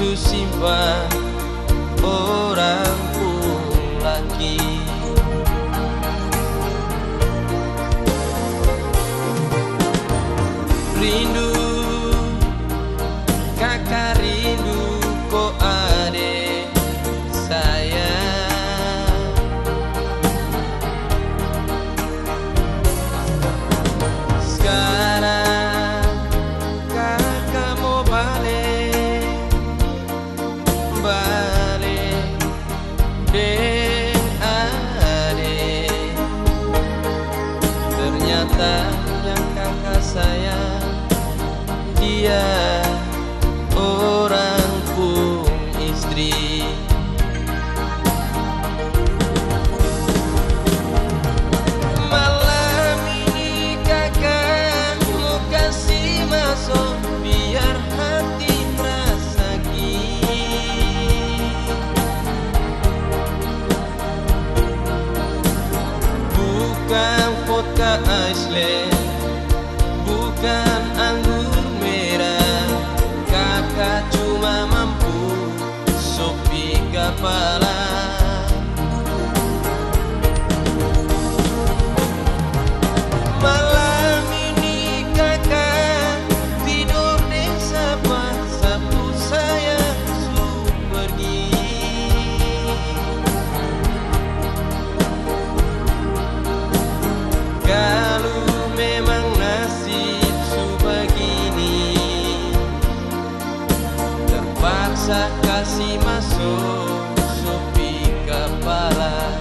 su simpan orang pun lagi. Rindu, kakak rindu kok adek saya. Sekarang kakak mau balik dek adek. Ternyata yang kakak sayang dia orang pun istri. Malam ini kakak mau kasih masuk biar hati terasa bukan vodka Iceland, bukan anggur merah. Kakak cuma mampu sopi kepala. Malam ini kakak tidur di sapu saya su pergi. Kalau memang nasib su begini, terpaksa kasih masuk sopi kepala.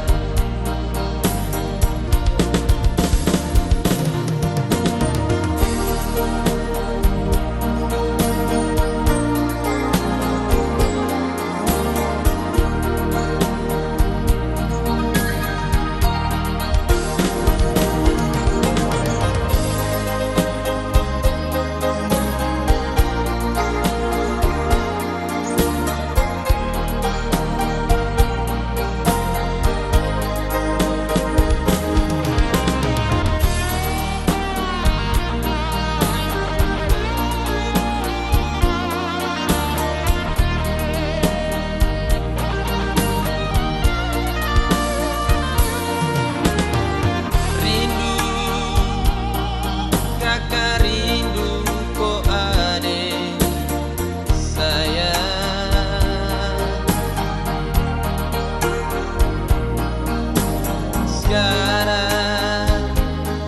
Sekarang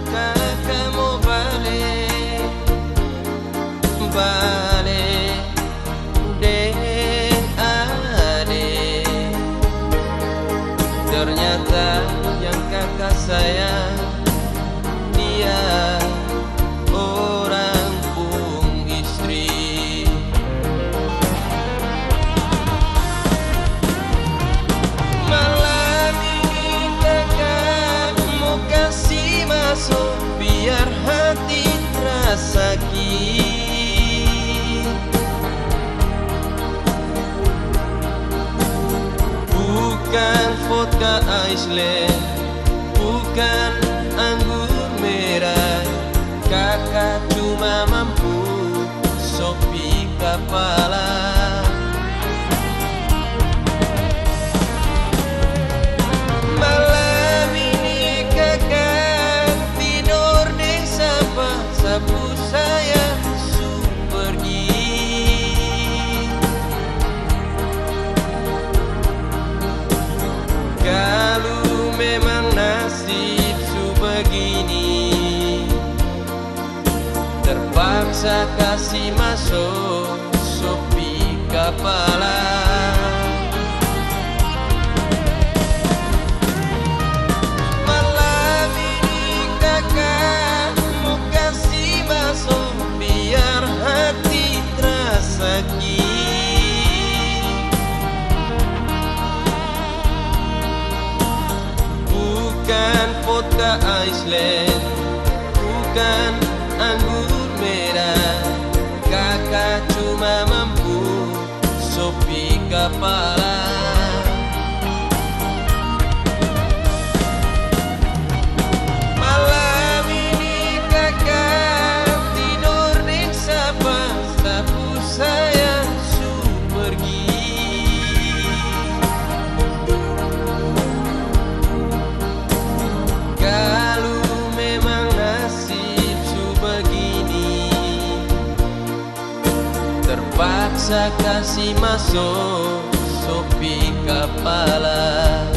kakak mau balik dek adek. Ternyata yang kakak sayang dia orang pun istri. Malam ini kakak mau kasih masuk biar hati terasa bukan vodka Iceland, bukan anggur merah. Kakak cuma mampu sopi kepala. Malam ini kakak tidur di sapu saya su pergi. Kalau memang nasib su begini, terpaksa kasih masuk sopi kepala. Malam ini kakak mau kasih masuk biar hati terasa bukan vodka Iceland, bukan anggur merah. Kakak cuma mampu sopi kepala. Malam ini kakak tidur di sapu saya su pergi. bisa kasih masuk sopi kepala.